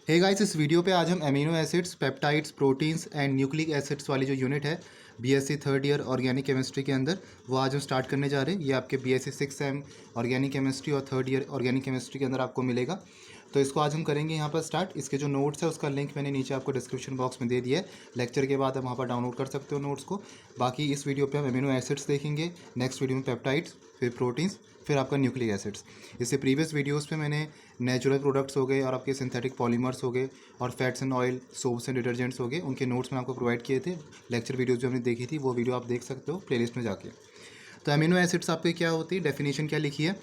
Hey guys, इस video पे आज हम amino acids, peptides, proteins and nucleic acids वाली जो यूनिट है BSc third year organic chemistry के अंदर, वो आज हम स्टार्ट करने जा रहे हैं। ये आपके बीएससी 6 सेम ऑर्गेनिक केमिस्ट्री और थर्ड ईयर ऑर्गेनिक केमिस्ट्री के अंदर आपको मिलेगा। तो इसको आज हम करेंगे यहाँ पर स्टार्ट। इसके जो नोट्स है उसका लिंक मैंने नीचे आपको डिस्क्रिप्शन बॉक्स में दे दिया है। लेक्चर के बाद आप वहाँ पर डाउनलोड कर सकते हो नोट्स को। बाकी इस वीडियो पे हम अमीनो एसिड्स देखेंगे, नेक्स्ट वीडियो में पेप्टाइड्स, फिर प्रोटीन्स, फिर आपका न्यूक्लिक एसिड्स। इससे प्रीवियस वीडियोस पे मैंने नेचुरल प्रोडक्ट्स हो गए और आपके सिंथेटिक पॉलीमर्स हो गए और fats and oil, soaps and detergents हो गए, उनके नोट्स मैं आपको प्रोवाइड किए थे। लेक्चर वीडियोस जो हमने देखी थी वो वीडियो आप देख सकते हो प्लेलिस्ट में जाके। तो अमीनो एसिड्स आपके क्या होती है, डेफिनेशन क्या लिखी है।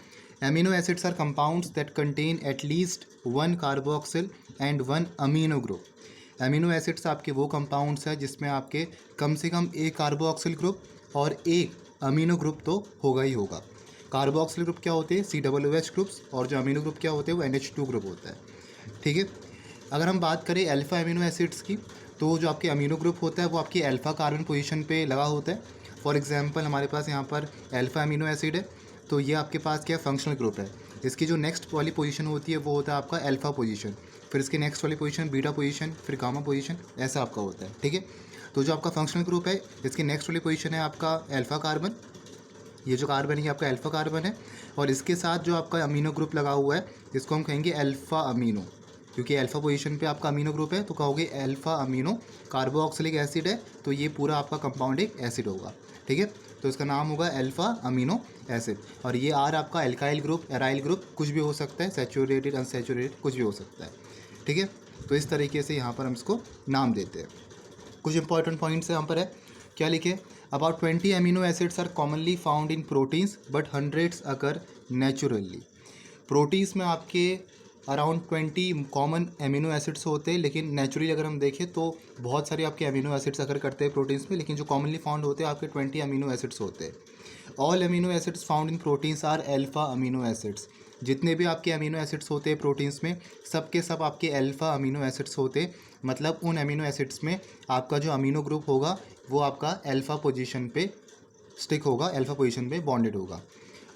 Amino acids are compounds that contain at least 1 carboxyl and 1 amino group. Amino acids आपके वो कंपाउंड्स हैं जिसमें आपके कम से कम एक कार्बोक्सिल ग्रुप और एक अमीनो ग्रुप तो होगा ही होगा। कार्बोक्सिल ग्रुप क्या होते हैं, COOH ग्रुप्स, और जो अमीनो ग्रुप क्या होते हैं वो NH2 ग्रुप होता है। ठीक है। अगर हम बात करें अल्फ़ा अमीनो एसिड्स की, तो जो आपके अमीनो ग्रुप होता है वो आपकी अल्फ़ा कार्बन पोजीशन पे लगा होता है। फॉर एग्जांपल हमारे पास यहाँ पर अल्फ़ा अमीनो एसिड है, तो ये आपके पास क्या फंक्शनल ग्रुप है। इसकी जो नेक्स्ट वाली पोजीशन होती है वो होता है आपका अल्फ़ा पोजीशन, फिर इसकी नेक्स्ट वाली पोजीशन बीटा पोजीशन, फिर गामा पोजीशन, ऐसा आपका होता है। ठीक है। तो जो आपका फंक्शनल ग्रुप है इसकी नेक्स्ट वाली पोजीशन है आपका अल्फ़ा कार्बन। ये जो कार्बन है ये आपका अल्फ़ा कार्बन है, और इसके साथ जो आपका अमीनो ग्रुप लगा हुआ है इसको हम कहेंगे अल्फ़ा अमीनो, क्योंकि अल्फ़ा पोजीशन पे आपका अमीनो ग्रुप है तो कहोगे अल्फ़ा अमीनो। कार्बोक्सिलिक एसिड है तो ये पूरा आपका कंपाउंड एक एसिड होगा। ठीक है। तो इसका नाम होगा अल्फ़ा अमीनो एसिड। और ये आर आपका एल्काइल ग्रुप, एराइल ग्रुप, कुछ भी हो सकता है, सैचुरेटेड, अनसैचुरेटेड, कुछ भी हो सकता है। ठीक है। तो इस तरीके से यहाँ पर हम इसको नाम देते हैं। कुछ इंपॉर्टेंट पॉइंट्स यहाँ पर है, क्या लिखे। About 20 amino acids are commonly found in proteins but hundreds occur naturally. Proteins में आपके अराउंड 20 कॉमन अमीनो एसिड्स होते हैं, लेकिन नेचुरली अगर हम देखें तो बहुत सारे आपके अमीनो एसिड्स अगर करते हैं प्रोटीन्स में, लेकिन जो कॉमनली फाउंड होते हैं आपके 20 अमीनो एसिड्स होते हैं। All amino acids found in proteins are alpha amino acids. जितने भी आपके अमीनो एसिड्स होते हैं प्रोटीन्स में, सब के सब आपके अल्फ़ा अमीनो एसिड्स होते हैं। मतलब उन अमीनो एसिड्स में आपका जो अमीनो ग्रुप होगा वो आपका अल्फ़ा पोजीशन पे स्टिक होगा, अल्फ़ा पोजीशन पे बॉन्डेड होगा।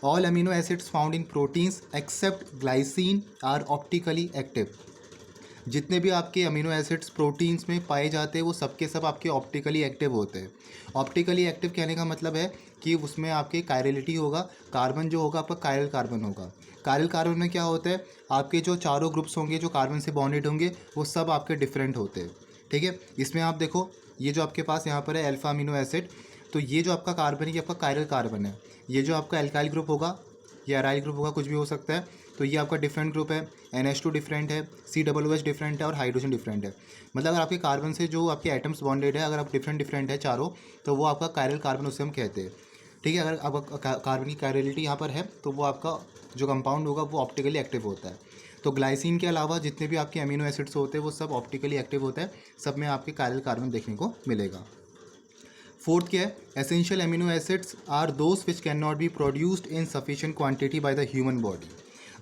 All amino acids found in proteins except glycine are optically active. जितने भी आपके अमीनो एसिड्स प्रोटीन्स में पाए जाते हैं वो सब के सब आपके ऑप्टिकली एक्टिव होते हैं। ऑप्टिकली एक्टिव कहने का मतलब है कि उसमें आपके कायरलिटी होगा, कार्बन जो होगा आपका कायरल कार्बन होगा। कायरल कार्बन में क्या होता है, आपके जो चारों ग्रुप्स होंगे जो कार्बन से बॉन्डेड होंगे वो सब आपके डिफरेंट होते हैं। ठीक है। इसमें आप देखो ये जो आपके पास यहाँ पर है अल्फ़ा अमीनो एसिड, तो ये जो आपका कार्बन है ये आपका कायरल कार्बन है। ये जो आपका एल्काइल ग्रुप होगा या एराइल ग्रुप होगा, कुछ भी हो सकता है, तो ये आपका डिफरेंट ग्रुप है। NH2 डिफरेंट है, COOH डिफरेंट है और हाइड्रोजन डिफरेंट है। मतलब अगर आपके कार्बन से जो आपके एटम्स बॉन्डेड है, अगर आप डिफरेंट डिफरेंट है चारों, तो वो आपका कायरल कार्बन उसे हम कहते हैं। ठीक है। अगर आपका कार्बन की कायरलिटी यहाँ पर है तो वो आपका जो कंपाउंड होगा वो ऑप्टिकली एक्टिव होता है। तो ग्लाइसिन के अलावा जितने भी आपके अमीनो एसिड्स होते हैं वो सब ऑप्टिकली एक्टिव होता है, सब में आपके कायरल कार्बन देखने को मिलेगा। फोर्थ क्या है, essential amino acids are those which can not be produced in sufficient quantity by the human body.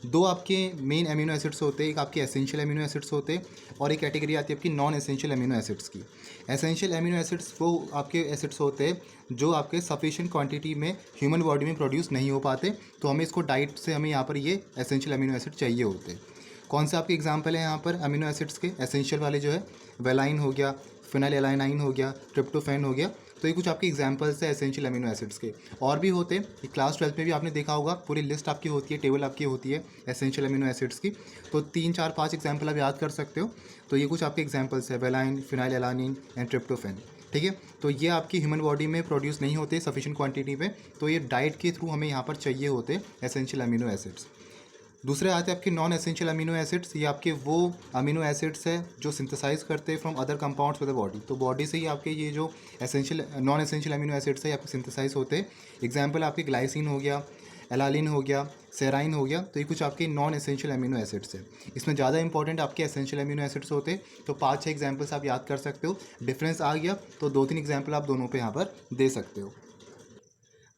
दो आपके मेन अमीनो एसिड्स होते हैं, एक आपके एसेंशियल अमीनो एसिड्स होते हैं और एक कैटेगरी आती है आपकी नॉन एसेंशियल अमीनो एसिड्स की। एसेंशियल अमीनो एसिड्स वो आपके एसिड्स होते हैं जो आपके सफिशिएंट क्वांटिटी में ह्यूमन बॉडी में प्रोड्यूस नहीं हो पाते, तो हमें इसको डाइट से हमें यहाँ पर ये एसेंशियल अमीनो एसिड चाहिए होते हैं। कौन से आपके एग्जाम्पल है यहाँ पर अमीनो एसिड्स के एसेंशियल वाले, जो है वेलाइन हो गया, फिनाइलएलानाइन हो गया, ट्रिप्टोफैन हो गया। तो ये कुछ आपके एग्जांपल्स है एसेंशियल अमीनो एसिड्स के। और भी होते हैं, क्लास 12 में भी आपने देखा होगा, पूरी लिस्ट आपकी होती है, टेबल आपकी होती है एसेंशियल अमीनो एसिड्स की। तो 3 4 5 एग्जांपल आप याद कर सकते हो। तो ये कुछ आपके एग्जांपल्स है, वेलाइन, फिनाइलएलानाइन एंड ट्रिप्टोफैन। ठीक है। तो ये आपकी ह्यूमन बॉडी में प्रोड्यूस नहीं होते सफिशिएंट क्वांटिटी में, तो ये डाइट के थ्रू हमें यहाँ पर चाहिए होते एसेंशियल अमीनो एसिड्स। दूसरे आते हैं आपके नॉन एसेंशियल अमीनो एसिड्स। ये आपके वो अमीनो एसिड्स है जो सिंथेसाइज करते हैं from other compounds with the body. तो बॉडी से ही आपके ये जो essential non essential amino acids है आपके सिंथेसाइज होते हैं। एग्जांपल आपके ग्लाइसिन हो गया, एलालिन हो गया, सेराइन हो गया। तो ये कुछ आपके नॉन एसेंशियल अमीनो एसिड्स है। इसमें ज़्यादा इंपॉर्टेंट आपके एसेंशियल अमीनो एसिड्स होते हैं। तो 5 6 एग्जाम्पल्स आप याद कर सकते हो। डिफरेंस आ गया तो 2 3 एग्जाम्पल आप दोनों पे यहाँ पर दे सकते हो।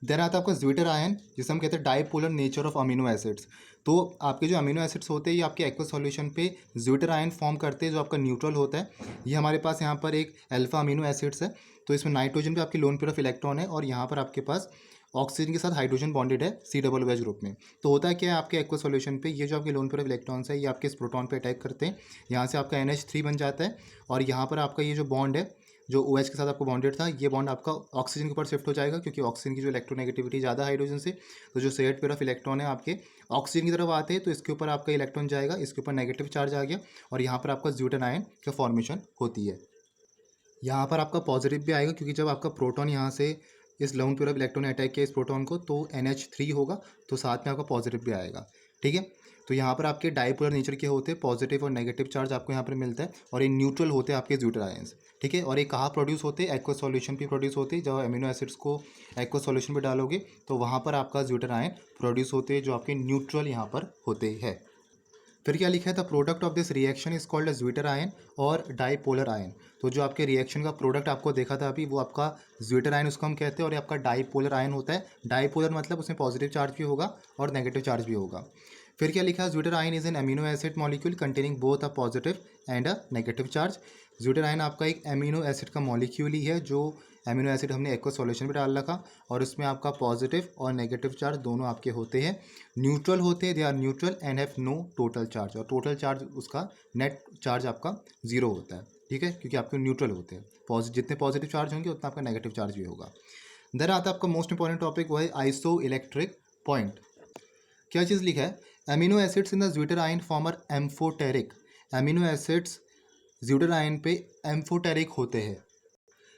देन आता है आपका ज्विटर आयन, जिसे हम कहते हैं dipolar nature of amino acids. तो आपके जो अमीनो एसिड्स होते हैं ये आपके एक्वस सॉल्यूशन पे ज्विटर आयन फॉर्म करते हैं, जो आपका न्यूट्रल होता है। ये हमारे पास यहाँ पर एक अल्फा अमीनो एसिड्स है, तो इसमें नाइट्रोजन पे आपकी लोन पेयर ऑफ इलेक्ट्रॉन है और यहाँ पर आपके पास ऑक्सीजन के साथ हाइड्रोजन बॉन्डेड है COOH ग्रुप में। तो होता क्या है आपके एक्वस सॉल्यूशन पे, ये जो आपके लोन पेयर ऑफ इलेक्ट्रॉन्स है ये आपके इस प्रोटॉन पे अटैक करते हैं, यहाँ से आपका NH3 बन जाता है और यहाँ पर आपका ये जो बॉन्ड है जो OH के साथ आपको बॉन्डेड था, ये बॉन्ड आपका ऑक्सीजन के ऊपर शिफ्ट हो जाएगा, क्योंकि ऑक्सीजन की जो इलेक्ट्रोनेगेटिविटी ज़्यादा हाइड्रोजन से, तो जो शेयर्ड पेयर ऑफ इलेक्ट्रॉन है आपके ऑक्सीजन की तरफ आते हैं तो इसके ऊपर आपका इलेक्ट्रॉन जाएगा, इसके ऊपर नेगेटिव चार्ज आ गया और यहाँ पर आपका ज़्यूटन आयन का फॉर्मेशन होती है। यहाँ पर आपका पॉजिटिव भी आएगा, क्योंकि जब आपका प्रोटॉन यहाँ से इस लोन पेयर ऑफ इलेक्ट्रॉन ने अटैक किया इस प्रोटॉन को तो NH3 होगा, तो साथ में आपका पॉजिटिव भी आएगा। ठीक है, तो यहाँ पर आपके डाइपोलर नेचर के होते हैं, पॉजिटिव और नेगेटिव चार्ज आपको यहाँ पर मिलता है और ये न्यूट्रल होते हैं आपके ज़्यूटर आयंस। ठीक है, और ये कहाँ प्रोड्यूस होते हैं, एक्वस सॉल्यूशन पे प्रोड्यूस होते हैं। जब अमीनो एसिड्स को एक्वस सॉल्यूशन पे डालोगे तो वहाँ पर आपका ज़्यूटर आयन प्रोड्यूस होते हैं जो आपके न्यूट्रल यहाँ पर होते हैं। फिर क्या लिखा है, the product of this reaction is called zwitter ion और डाइपोलर आयन। तो जो आपके रिएक्शन का प्रोडक्ट आपको देखा था अभी वो आपका ज़्यूटर आयन उसको हम कहते हैं, और ये आपका डाइपोलर आयन होता है। डाइपोलर मतलब उसमें पॉजिटिव चार्ज भी होगा और नेगेटिव चार्ज भी होगा। फिर क्या लिखा है, zwitter ion is an amino acid molecule containing both a positive and a negative charge. Zwitter ion आपका एक अमीनो एसिड का मॉलिक्यूल ही है, जो अमीनो एसिड हमने एक्वस सॉल्यूशन में डाल रखा और उसमें आपका पॉजिटिव और नेगेटिव चार्ज दोनों आपके होते हैं, न्यूट्रल होते हैं, they are neutral and have no total charge. और टोटल चार्ज उसका नेट चार्ज आपका जीरो होता है। ठीक है, क्योंकि आपके न्यूट्रल होते हैं, जितने पॉजिटिव चार्ज होंगे उतना आपका नेगेटिव चार्ज भी होगा। देन आता है आपका मोस्ट इंपॉर्टेंट टॉपिक, वो है आइसो इलेक्ट्रिक पॉइंट। क्या चीज़ लिखा है, amino acids in the zwitter ion form are amphoteric. Amino acids zwitter ion पे एम्फोटेरिक होते हैं।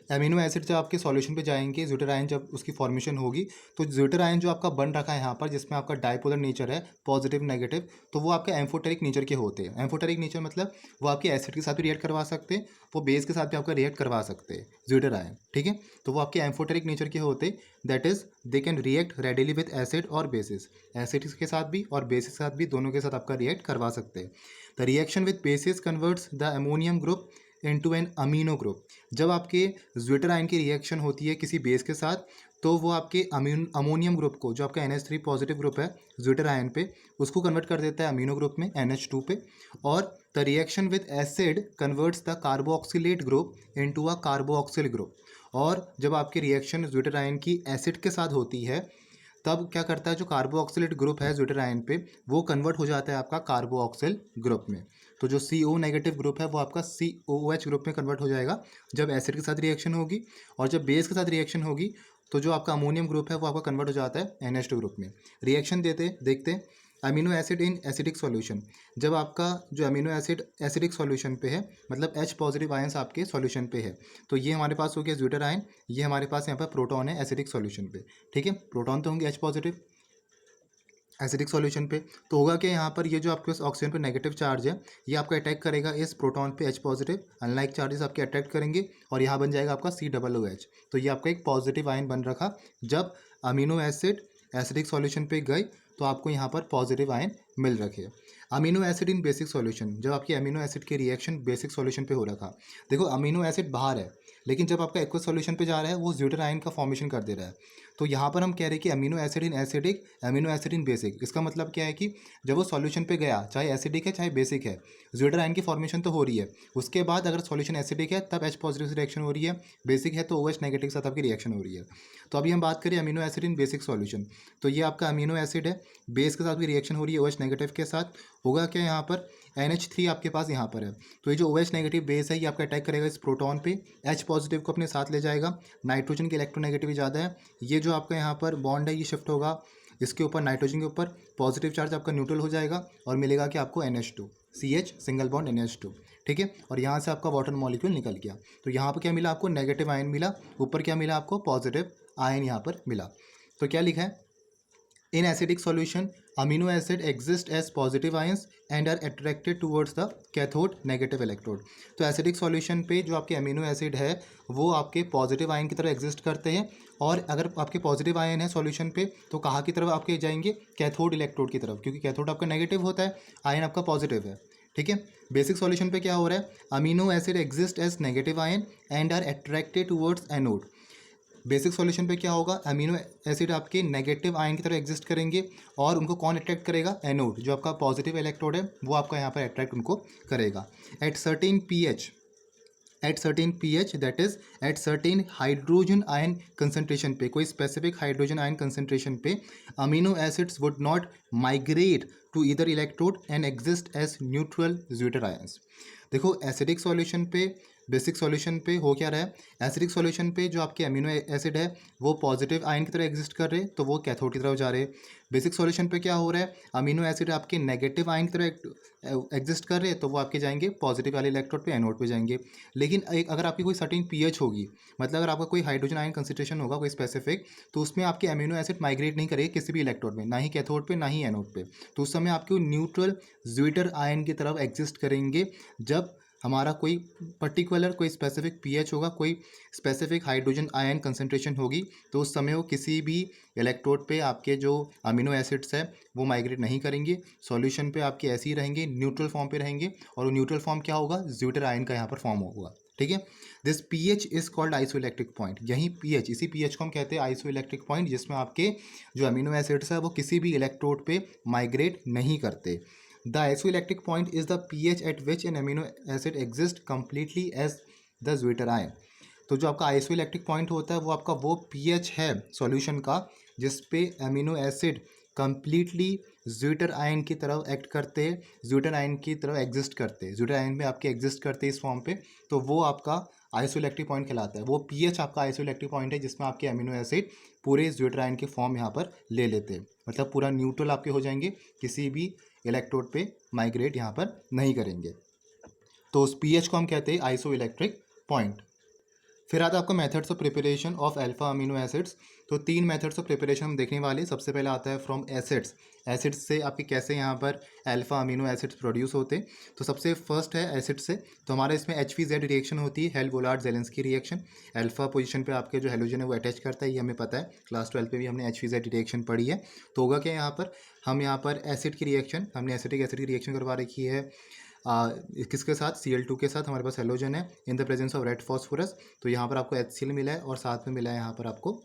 अमीनो एसिड जब आपके सॉल्यूशन पे जाएंगे, ज़्यूटर आयन जब उसकी फॉर्मेशन होगी तो ज़्यूटर आयन जो आपका बन रखा है यहाँ पर, जिसमें आपका डाइपोलर नेचर है पॉजिटिव नेगेटिव, तो वो आपके एम्फोटेरिक नेचर के होते हैं। एम्फोटेरिक नेचर मतलब वो आपके एसिड के साथ भी रिएक्ट करवा सकते हैं, वो बेस के साथ भी आपका रिएक्ट करवा सकते हैं ज़्यूटर आयन। ठीक है, तो वो आपके एम्फोटेरिक नेचर के होते हैं, that is they can react readily with acid और बेसिस। एसिड के साथ भी और बेसिस के साथ भी, दोनों के साथ आपका रिएक्ट करवा सकते हैं। The reaction with basis converts the ammonium group into an amino group. जब आपके ज़्यूटर आयन की रिएक्शन होती है किसी बेस के साथ तो वो आपके अमोनियम ग्रुप को, जो आपका NH3 पॉजिटिव ग्रुप है ज़्यूटर आयन पे, उसको कन्वर्ट कर देता है अमीनो ग्रुप में NH2 पे। और the reaction with acid converts the carboxylate group into a carboxyl group. और जब आपकी रिएक्शन ज़्यूटर आयन की एसिड के साथ होती है तब क्या करता है, जो कार्बोक्सिलेट ग्रुप है ज़्यूटर आयन पे वो कन्वर्ट हो जाता है आपका कार्बोक्सिल ग्रुप में। तो जो CO नेगेटिव ग्रुप है वो आपका COOH ग्रुप में कन्वर्ट हो जाएगा जब एसिड के साथ रिएक्शन होगी, और जब बेस के साथ रिएक्शन होगी तो जो आपका अमोनियम ग्रुप है वो आपका कन्वर्ट हो जाता है NH2 ग्रुप में। रिएक्शन देखते amino acid in acidic solution. जब आपका जो अमीनो एसिड एसिडिक सॉल्यूशन पे है, मतलब H पॉजिटिव आयंस आपके सॉल्यूशन पे है, तो ये हमारे पास हो गया ज़्यूटर आयन, ये हमारे पास यहाँ पर प्रोटॉन है एसिडिक सॉल्यूशन पे। ठीक है, प्रोटॉन तो होंगे H पॉजिटिव एसिडिक सॉल्यूशन पे, तो होगा कि यहाँ पर ये जो आपके पास ऑक्सीजन पे नेगेटिव चार्ज है ये आपका अटैक करेगा इस प्रोटॉन पे H पॉजिटिव, अनलाइक चार्जेस आपके अट्रैक्ट करेंगे और यहाँ बन जाएगा आपका COOH। तो ये आपका एक पॉजिटिव आयन बन रखा। जब अमीनो एसिड एसिडिक सॉल्यूशन पे गई तो आपको यहाँ पर पॉजिटिव आयन मिल रखे। Amino acid in basic solution, जब आपकी अमीनो एसिड की रिएक्शन बेसिक सॉल्यूशन पे हो रखा, देखो अमीनो एसिड बाहर है लेकिन जब आपका एक्वस सॉल्यूशन पे जा रहा है वो ज़्यूटर आयन का फॉर्मेशन कर दे रहा है। तो यहाँ पर हम कह रहे हैं कि amino acid in acidic, amino acid in basic. इसका मतलब क्या है कि जब वो सॉल्यूशन पे गया, चाहे एसिडिक है चाहे बेसिक है, ज़्यूटर आयन की फॉर्मेशन तो हो रही है। उसके बाद अगर सॉल्यूशन एसिडिक है तब H पॉजिटिव से रिएक्शन हो रही है, बेसिक है तो OH नेगेटिव के साथ आपकी रिएक्शन हो रही है। तो अभी हम बात करें amino acid in basic solution, तो ये आपका अमीनो एसिड है, बेस के साथ भी रिएक्शन हो रही है OH नेगेटिव के साथ। होगा क्या यहाँ पर, NH3 आपके पास यहाँ पर है, तो ये जो OH नेगेटिव बेस है ये आपका अटैक करेगा इस प्रोटॉन पे, H पॉजिटिव को अपने साथ ले जाएगा। नाइट्रोजन की इलेक्ट्रोनेगेटिविटी ज़्यादा है, ये जो आपका यहाँ पर बॉन्ड है ये शिफ्ट होगा इसके ऊपर, नाइट्रोजन के ऊपर, पॉजिटिव चार्ज आपका न्यूट्रल हो जाएगा और मिलेगा कि आपको NH2 CH single bond NH2। ठीक है, और यहाँ से आपका वाटर मॉलिक्यूल निकल गया। तो यहाँ पर क्या मिला आपको, नेगेटिव आयन मिला, ऊपर क्या मिला आपको, पॉजिटिव आयन यहाँ पर मिला। तो क्या लिखा है, in acidic solution amino acid exist as positive ions and are attracted towards the cathode negative electrode. तो एसिडिक सॉल्यूशन पे जो आपके अमीनो एसिड है वो आपके पॉजिटिव आयन की तरह एग्जिस्ट करते हैं, और अगर आपके पॉजिटिव आयन है सॉल्यूशन पे तो कहाँ की तरफ आपके जाएंगे, कैथोड इलेक्ट्रोड की तरफ, क्योंकि कैथोड आपका नेगेटिव होता है, आयन आपका पॉजिटिव है। ठीक है, बेसिक सॉल्यूशन पे क्या हो रहा है, amino acid exist as negative ion and are attracted towards anode. Basic solution पे क्या होगा, अमीनो एसिड आपके नेगेटिव आयन की तरह एग्जिस्ट करेंगे और उनको कौन अट्रैक्ट करेगा, एनोड, जो आपका पॉजिटिव इलेक्ट्रोड है वो आपका यहाँ पर अट्रैक्ट उनको करेगा। At certain pH at certain pH, that is at certain hydrogen ion concentration पे, कोई स्पेसिफिक हाइड्रोजन आयन कंसंट्रेशन पे amino acids would not migrate to either electrode and exist as neutral zwitter ions. देखो acidic solution पे, basic solution पे हो क्या रहा है, एसिडिक सॉल्यूशन पे जो आपके अमीनो एसिड है वो पॉजिटिव आयन की तरह एग्जिस्ट कर रहे हैं, तो वो कैथोड की तरफ जा रहे हैं। बेसिक सॉल्यूशन पे क्या हो रहा है, अमीनो एसिड आपके नेगेटिव आयन की तरह एग्जिस्ट कर रहे हैं, तो वो आपके जाएंगे पॉजिटिव वाले इलेक्ट्रोड पे, एनोड पे जाएंगे। लेकिन एक अगर आपकी कोई सर्टेन पीएच होगी, मतलब अगर आपका कोई हाइड्रोजन आयन कंसंट्रेशन होगा कोई स्पेसिफिक, तो उसमें आपके अमीनो एसिड माइग्रेट नहीं करेंगे किसी भी इलेक्ट्रोड में, ना ही कैथोड पे ना ही एनोड पे, तो उस समय आपके न्यूट्रल ज्यूटर आयन की तरफ एग्जिस्ट करेंगे। जब हमारा कोई पर्टिकुलर कोई स्पेसिफिक पीएच होगा, कोई स्पेसिफिक हाइड्रोजन आयन कंसंट्रेशन होगी, तो उस समय वो किसी भी इलेक्ट्रोड पे आपके जो अमीनो एसिड्स है वो माइग्रेट नहीं करेंगे, सॉल्यूशन पे आपके ऐसे ही रहेंगे, न्यूट्रल फॉर्म पे रहेंगे, और वो न्यूट्रल फॉर्म क्या होगा, ज्यूटर आयन का यहाँ पर फॉर्म होगा। ठीक है, this pH is called isoelectric point. यही पीएच, इसी पीएच को हम कहते हैं आइसोइलेक्ट्रिक पॉइंट, जिसमें आपके जो अमीनो एसिड्स है वो किसी भी इलेक्ट्रोड पे माइग्रेट नहीं करते। The isoelectric point is the pH at which an amino acid exists completely as the Zwitter ion। तो जो आपका आइसोइलेक्ट्रिक पॉइंट होता है वो आपका वो पीएच है सॉल्यूशन का जिस पे amino acid completely zwitter ion की तरफ एक्ट करते हैं, ज्यूटर आयन की तरफ एग्जिस्ट करते हैं, ज्यूटर आयन में आपके एग्जिस्ट करते हैं इस फॉर्म पे, तो वो आपका आइसोइलेक्ट्रिक पॉइंट कहलाता है। वो पीएच आपका आइसोइलेक्ट्रिक पॉइंट है जिसमें आपके अमीनो एसिड पूरे ज्यूटर आयन के फॉर्म यहाँ पर ले लेते हैं, मतलब पूरा न्यूट्रल आपके हो जाएंगे, किसी भी इलेक्ट्रोड पे माइग्रेट यहाँ पर नहीं करेंगे। तो उस पीएच को हम कहते हैं आइसो इलेक्ट्रिक पॉइंट। फिर आता है आपका methods of preparation of alpha amino acids. तो 3 मेथड्स ऑफ प्रिपरेशन हम देखने वाले। सबसे पहले आता है फ्रॉम एसिड्स, एसिड्स से आपके कैसे यहाँ पर अल्फा अमीनो एसिड्स प्रोड्यूस होते हैं। तो सबसे फर्स्ट है एसिड से, तो हमारा इसमें HVZ रिएक्शन होती है, हेल-वोलार्ड-ज़ेलेंस्की रिएक्शन। अल्फा पोजीशन पे आपके जो हेलोजन है वो अटैच करता है, ये हमें पता है, क्लास 12 पे भी हमने HVZ रिएक्शन पढ़ी है। तो होगा क्या यहाँ पर, हम यहाँ पर एसिड की रिएक्शन, हमने एसिटिक एसिड की रिएक्शन करवा रखी है किसके साथ, Cl2 के साथ, हमारे पास हेलोजन है in the presence of red phosphorus. तो यहाँ पर आपको HCl मिला है और साथ में मिला है यहाँ पर आपको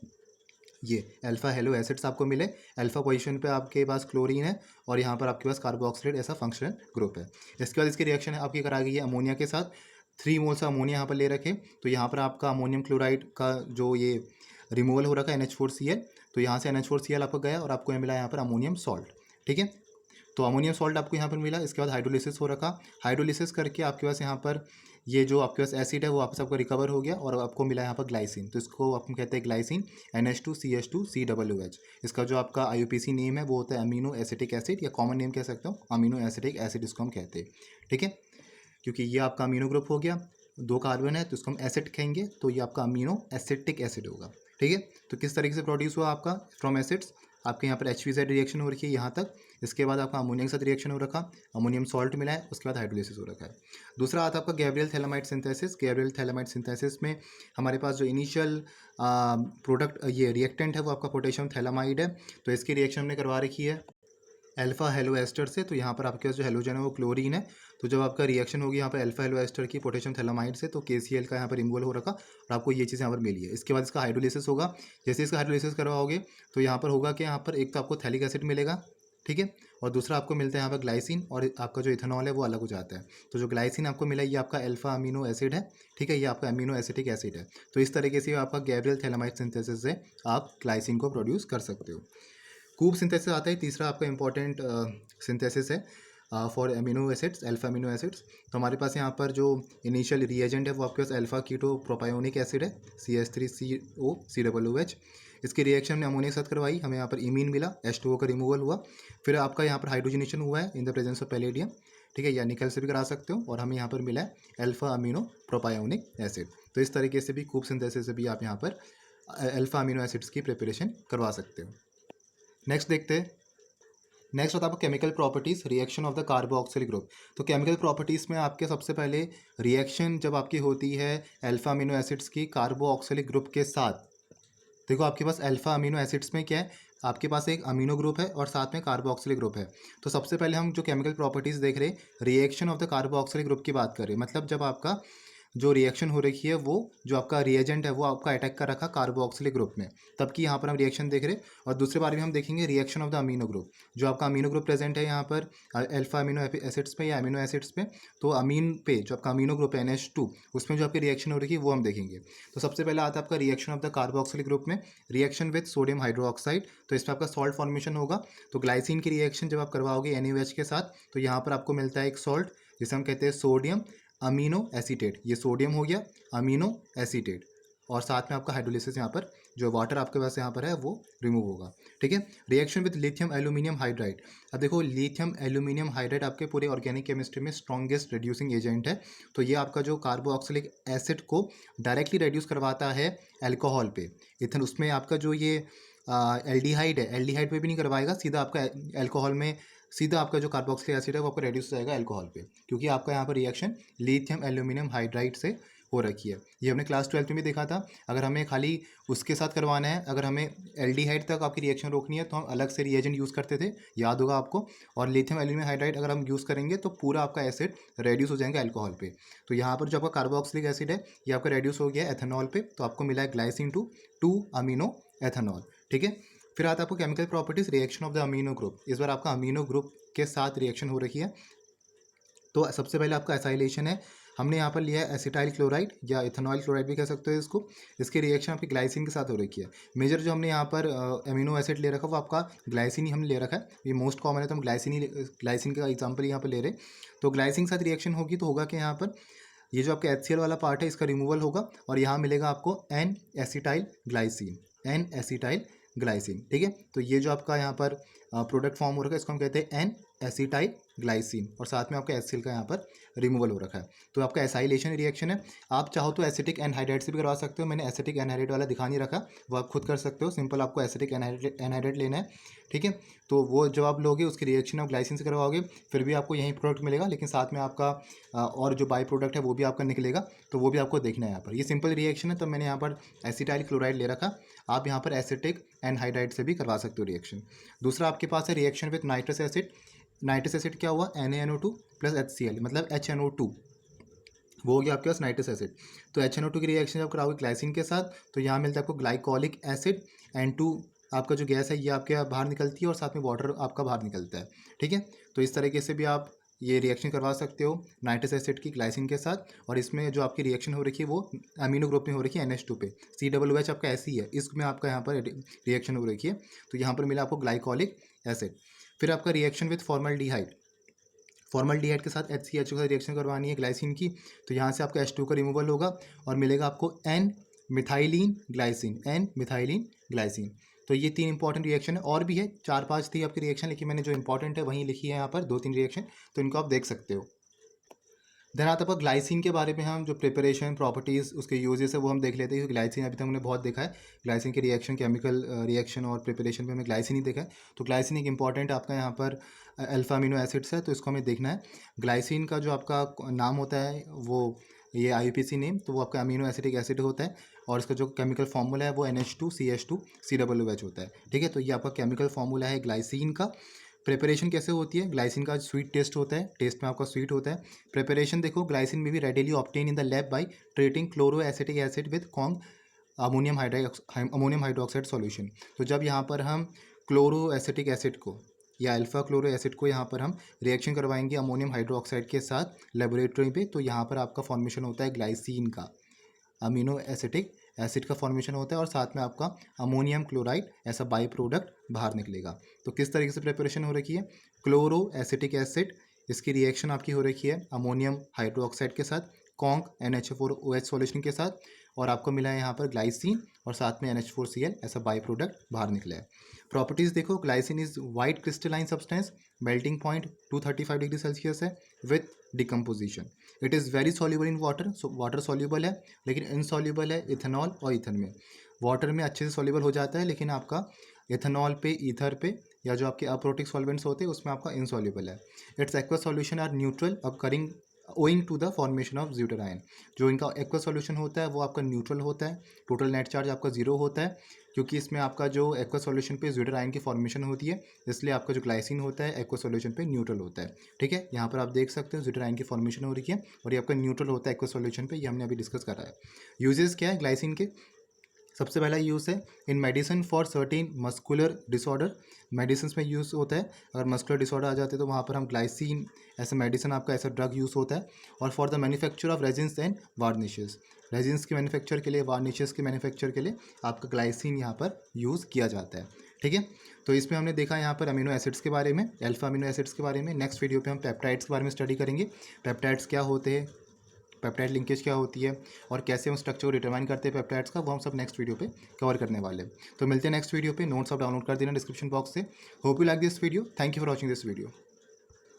ये अल्फा हेलो एसिड्स आपको मिले। अल्फा पोजीशन पे आपके पास क्लोरीन है और यहाँ पर आपके पास कार्बोक्सिलेट ऐसा फंक्शनल ग्रुप है। इसके बाद इसकी रिएक्शन है आपकी करा गई है अमोनिया के साथ, 3 मोल्स अमोनिया यहाँ पर ले रखे। तो यहाँ पर आपका अमोनियम क्लोराइड का जो ये रिमूवल हो रखा है NH4Cl, तो यहाँ से NH4Cl आपको गया और आपको मिला यहाँ पर अमोनियम सॉल्ट। ठीक है, तो अमोनियम सॉल्ट आपको यहाँ पर मिला। इसके बाद हाइड्रोलिसिस हो रखा, हाइड्रोलिसिस करके आपके पास यहाँ पर ये जो आपके पास एसिड है वो वापस आपको रिकवर हो गया और आपको मिला यहाँ पर ग्लाइसिन। तो इसको अपन कहते हैं ग्लाइसिन, NH2CH2COOH। इसका जो आपका IUPAC नेम है वो होता है अमीनो एसिटिक एसिड, या कॉमन नेम कह सकते हो अमीनो एसिटिक एसिड इसको हम कहते हैं। ठीक है, क्योंकि ये आपका अमीनो ग्रुप हो गया, 2 कार्बन है तो इसको हम एसिड कहेंगे, तो ये आपका अमीनो एसिटिक एसिड होगा। ठीक है, तो किस तरीके से प्रोड्यूस हुआ आपका फ्रॉम एसिड्स, आपके यहाँ पर HVZ रिएक्शन हो रखी है यहाँ तक। इसके बाद आपका अमोनिया के साथ रिएक्शन हो रखा, अमोनियम सॉल्ट मिला है, उसके बाद हाइड्रोलिसिस हो रखा है। दूसरा आता है आपका Gabriel phthalimide synthesis. Gabriel phthalimide synthesis में हमारे पास जो इनिशियल प्रोडक्ट ये रिएक्टेंट है वो आपका पोटेशियम थैलामाइड है। तो इसकी रिएक्शन हमने करवा रखी है अल्फा हेलो एस्टर से। तो यहाँ पर आपके पास जो हेलोजन है वो क्लोरीन है, तो जब आपका रिएक्शन होगी यहाँ पर अल्फा हेलो एस्टर की पोटेशियम थैलामाइड से, तो KCl का यहाँ पर रिमूवल हो रखा और आपको ये चीज़ यहाँ पर मिली है। इसके बाद इसका हाइड्रोलिसिस होगा, जैसे इसका हाइड्रोलिसिस करवाओगे तो यहाँ पर होगा कि यहाँ पर एक तो आपको थैलिक एसिड मिलेगा, ठीक है, और दूसरा आपको मिलता है यहाँ पर ग्लाइसिन, और आपका जो इथेनॉल है वो अलग हो जाता है। तो जो ग्लाइसिन आपको मिला है ये आपका अल्फा अमीनो एसिड है, ठीक है, ये आपका अमीनो एसिटिक एसिड है। तो इस तरीके से आपका गैब्रियल थैलामाइड सिंथेसिस से आप ग्लाइसिन को प्रोड्यूस कर सकते हो। कूब सिंथेसिस आता है, तीसरा आपका इंपॉर्टेंट सिंथेसिस है for amino acids, alpha amino acids. तो हमारे पास यहाँ पर जो इनिशियल रिएजेंट है वो आपके पास अल्फा कीटो प्रोपायोनिक एसिड है, CH3COCOOH। इसकी रिएक्शन हमने अमोनिया के साथ करवाई, हमें यहाँ पर इमीन मिला, H2O का रिमूवल हुआ। फिर आपका यहाँ पर हाइड्रोजनेशन हुआ है in the presence of palladium, ठीक है, या निकल से भी करा सकते हो, और हमें यहाँ पर मिला है अल्फा अमीनो प्रोपायोनिक एसिड। तो इस तरीके से भी कूब सिंथेसिस से भी आप यहाँ पर अल्फा अमीनो एसिड्स की प्रिपरेशन करवा सकते हो। नेक्स्ट देखते हैं, नेक्स्ट होता है आपको chemical properties, reaction of the carboxylic group. तो केमिकल प्रॉपर्टीज़ में आपके सबसे पहले रिएक्शन जब आपकी होती है अल्फा अमीनो एसिड्स की कार्बोक्सिलिक ग्रुप के साथ, देखो आपके पास अल्फा अमीनो एसिड्स में क्या है, आपके पास एक अमीनो ग्रुप है और साथ में कार्बोक्सिलिक ग्रुप है। तो सबसे पहले हम जो केमिकल प्रॉपर्टीज़ देख रहे हैं, reaction of the carboxylic group की बात करें, मतलब जब आपका जो रिएक्शन हो रखी है वो जो आपका रिएजेंट है वो आपका अटैक कर रखा कार्बोक्सिलिक ग्रुप में, तब की यहाँ पर हम रिएक्शन देख रहे हैं। और दूसरे बार में हम देखेंगे reaction of the amino group, जो आपका अमीनो ग्रुप प्रेजेंट है यहाँ पर अल्फा अमीनो एसिड्स पे या अमीनो एसिड्स पे, तो अमीन पे जो आपका अमीनो ग्रुप है NH2 उसमें जो आपकी रिएक्शन हो रही है वो हम देखेंगे। तो सबसे पहले आता है आपका reaction of the carboxylic group में, रिएक्शन विद सोडियम हाइड्रोक्साइड। तो इसमें आपका सॉल्ट फॉर्मेशन होगा। तो ग्लाइसिन की रिएक्शन जब आप करवाओगे NaOH के साथ, तो यहाँ पर आपको मिलता है एक सॉल्ट जिसे हम कहते हैं सोडियम अमीनो एसीटेट। ये सोडियम हो गया अमीनो एसीटेट, और साथ में आपका हाइड्रोलिसिस यहाँ पर जो वाटर आपके पास यहाँ पर है वो रिमूव होगा। ठीक है। Reaction with lithium aluminium hydride. अब देखो लिथियम एल्यूमिनियम हाइड्राइड आपके पूरे ऑर्गेनिक केमिस्ट्री में स्ट्रॉन्गेस्ट रिड्यूसिंग एजेंट है। तो ये आपका जो कार्बोक्सिलिक एसिड को डायरेक्टली रिड्यूस करवाता है अल्कोहल पे, इथन उसमें आपका जो ये एल्डिहाइड है, एल्डिहाइड पे भी नहीं करवाएगा, सीधा आपका अल्कोहल में सीधा आपका जो कार्बोक्सिलिक एसिड है वो आपका रेड्यूस हो जाएगा अल्कोहल पे, क्योंकि आपका यहाँ पर रिएक्शन लिथियम एल्यूमिनियम हाइड्राइड से हो रखी है। ये हमने क्लास 12 में भी देखा था। अगर हमें खाली उसके साथ करवाना है, अगर हमें एल्डिहाइड तक आपकी रिएक्शन रोकनी है तो हम अलग से रिएजेंट यूज़ करते थे, याद होगा आपको। और लिथियम एल्यूमिनियम हाइड्राइड अगर हम यूज़ करेंगे तो पूरा आपका एसिड रेड्यूस हो जाएगा अल्कोहल पे। तो यहाँ पर जो आपका कार्बोक्सिलिक एसिड है ये आपका रेड्यूस हो गया है एथेनॉल पे, तो आपको मिला है ग्लाइसिन टू अमीनो एथेनॉल। ठीक है। फिर आता है आपको chemical properties, reaction of the amino group. इस बार आपका अमीनो ग्रुप के साथ रिएक्शन हो रखी है। तो सबसे पहले आपका एसाइलेशन है, हमने यहाँ पर लिया है एसिटाइल क्लोराइड या इथेनॉल क्लोराइड भी कह सकते हो इसको। इसकी रिएक्शन आपकी ग्लाइसिन के साथ हो रखी है। मेजर जो हमने यहाँ पर अमीनो एसिड ले रखा है वो आपका ग्लाइसिन ही हमने ले रखा है, ये मोस्ट कॉमन है तो हम ग्लाइसिन का एग्जाम्पल यहाँ पर ले रहे हैं। तो ग्लाइसिन के साथ रिएक्शन होगी तो होगा कि यहाँ पर ये जो आपका HCl वाला पार्ट है इसका रिमूवल होगा और यहाँ मिलेगा आपको एन एसिटाइल ग्लाइसिन। ठीक है। तो ये जो आपका यहाँ पर प्रोडक्ट फॉर्म हो रखा है इसको हम कहते हैं एन एसिटाइल ग्लाइसिन, और साथ में आपका HCl का यहाँ पर रिमूवल हो रखा है। तो आपका एसाइलेशन रिएक्शन है। आप चाहो तो एसिटिक एनहाइड्राइड से भी करवा सकते हो, मैंने एसिटिक एनहाइड्राइड वाला दिखा नहीं रखा, वो आप खुद कर सकते हो। सिंपल आपको एसिटिक एनहाइड्राइड लेना है। ठीक है। तो वो जब आप लोगे उसकी रिएक्शन आप ग्लाइसिन से करवाओगे फिर भी आपको यही प्रोडक्ट मिलेगा, लेकिन साथ में आपका और जो बाई प्रोडक्ट है वो भी आपका निकलेगा, तो वो भी आपको देखना है यहाँ पर। ये सिंपल रिएक्शन है तो मैंने यहाँ पर एसिटाइल क्लोराइड ले रखा, आप यहाँ पर एसिटिक एनहाइड्राइड से भी करवा सकते हो रिएक्शन। दूसरा आपके पास है reaction with nitrous acid. Nitrous acid क्या हुआ, NaNO2 प्लस HCl मतलब HNO2, वो हो गया आपके पास नाइट्रस एसिड। तो HNO2 की रिएक्शन जब कराओगे ग्लाइसिन के साथ तो यहाँ मिलता है आपको ग्लाइकोलिक एसिड, N2 आपका जो गैस है ये आपके बाहर निकलती है और साथ में वाटर आपका बाहर निकलता है। ठीक है। तो इस तरीके से भी आप ये रिएक्शन करवा सकते हो नाइट्रस एसिड की ग्लाइसिन के साथ। और इसमें जो आपकी रिएक्शन हो रखी है वो अमीनो ग्रुप में हो रखी है NH2 पे, COOH आपका ऐसी है, इसमें आपका यहाँ पर रिएक्शन हो रखी है। तो यहाँ पर मिला आपको ग्लाइकोलिक एसिड। फिर आपका रिएक्शन विथ फॉर्मल्डिहाइड, फॉर्मल्डिहाइड के साथ HCHO के साथ रिएक्शन करवानी है ग्लाइसिन की, तो यहाँ से आपका H2 का रिमूवल होगा और मिलेगा आपको N मिथाइलिन ग्लाइसिन। तो ये 3 इंपॉर्टेंट रिएक्शन है, और भी है 4-5 थी आपकी रिएक्शन, लेकिन मैंने जो इंपॉर्टेंट है वहीं लिखी है यहाँ पर 2-3 रिएक्शन, तो इनको आप देख सकते हो। देन आता है ग्लाइसिन के बारे में, हम जो प्रिपरेशन प्रॉपर्टीज़ उसके यूजेस है वो हम देख लेते हैं। ग्लाइसिन अभी तक हमने बहुत देखा है, ग्लाइसिन के रिएक्शन केमिकल रिएक्शन और प्रिपरेशन में हमें ग्लाइसिन ही देखा है। तो ग्लाइसिन एक इंपॉर्टेंट आपका यहाँ पर अल्फा अमीनो एसिड्स है, तो इसको हमें देखना है। ग्लाइसिन का जो आपका नाम होता है वो ये IUPAC नेम, तो वो आपका अमीनो एसिटिक एसिड होता है, और इसका जो केमिकल फार्मूला है वो NH2CH2COOH होता है। ठीक है। तो ये आपका केमिकल फार्मूला है ग्लाइसिन का। प्रिपरेशन कैसे होती है, ग्लाइसिन का स्वीट टेस्ट होता है, टेस्ट में आपका स्वीट होता है। प्रिपरेशन देखो, ग्लाइसिन में भी readily obtain in the lab by treating chloro acetic acid with Kong ammonium hydroxide solution. तो जब यहाँ पर हम क्लोरो एसिटिक एसिड को या अल्फा क्लोरो एसिड को यहाँ पर हम रिएक्शन करवाएंगे अमोनियम हाइड्रोक्साइड के साथ लेबोरेटरी पे, तो यहाँ पर आपका फॉर्मेशन होता है ग्लाइसिन का, अमीनो एसिटिक एसिड का फॉर्मेशन होता है, और साथ में आपका अमोनियम क्लोराइड ऐसा बाई प्रोडक्ट बाहर निकलेगा। तो किस तरीके से प्रिपरेशन हो रखी है, क्लोरो एसिटिक एसिड इसकी रिएक्शन आपकी हो रखी है अमोनियम हाइड्रोक्साइड के साथ, कॉन्क NH4OH सॉल्यूशन के साथ, और आपको मिला है यहाँ पर ग्लाइसिन और साथ में NH4Cl ऐसा बाई प्रोडक्ट बाहर निकला है। प्रॉपर्टीज़ देखो, glycine is white crystalline substance, melting point 235 degree Celsius है with decomposition. It is very soluble in water, water soluble है, लेकिन इनसॉल्यूबल है इथेनॉल और ईथर में। वाटर में अच्छे से सॉल्यूबल हो जाता है, लेकिन आपका इथेनॉल पे, ईथर पे या जो आपके अप्रोटिक सॉल्वेंट्स होते हैं उसमें आपका इनसॉल्यूबल है। Its aqua solution are neutral occurring owing to the formation of zwitterion. जो इनका एक्वा सॉल्यूशन होता है वो आपका न्यूट्रल होता है, टोटल नेट चार्ज आपका जीरो होता है, क्योंकि इसमें आपका जो एक्वा सॉल्यूशन पे ज़्यूटराइन की फॉर्मेशन होती है, इसलिए आपका जो ग्लाइसिन होता है एक्वा सॉल्यूशन पे न्यूट्रल होता है। ठीक है, यहाँ पर आप देख सकते हो ज़्यूटराइन की फॉर्मेशन हो रही है और ये आपका न्यूट्रल होता है एक्वा सॉल्यूशन पे, ये हमने अभी डिस्कस करा है। यूजेस क्या है ग्लाइसिन के? सबसे पहला यूज़ है in medicine for certain muscular disorder. Medicine में यूज़ होता है, अगर मस्कुलर डिसऑर्डर आ जाते हैं तो वहाँ पर हम ग्लाइसिन ऐसा मेडिसिन आपका ऐसा ड्रग यूज़ होता है। और for the manufacture of resins and varnishes, resins के मैन्युफैक्चर के लिए, वार्निशेस के मैन्युफैक्चर के लिए आपका ग्लाइसिन यहाँ पर यूज़ किया जाता है। ठीक है, तो इसमें हमने देखा यहाँ पर अमीनो एसिड्स के बारे में, अल्फा अमीनो एसिड्स के बारे में। नेक्स्ट वीडियो पे हम पेप्टाइड्स के बारे में स्टडी करेंगे। पेप्टाइड्स क्या होते हैं, पेप्टाइड लिंकेज क्या होती है और कैसे हम स्ट्रक्चर को डिटरमाइन करते हैं पेप्टाइड्स का, वो हम सब नेक्स्ट वीडियो पे कवर करने वाले हैं। तो मिलते हैं नेक्स्ट वीडियो पे। नोट्स आप डाउनलोड कर देना डिस्क्रिप्शन बॉक्स से। Hope you like this video. Thank you for watching this video.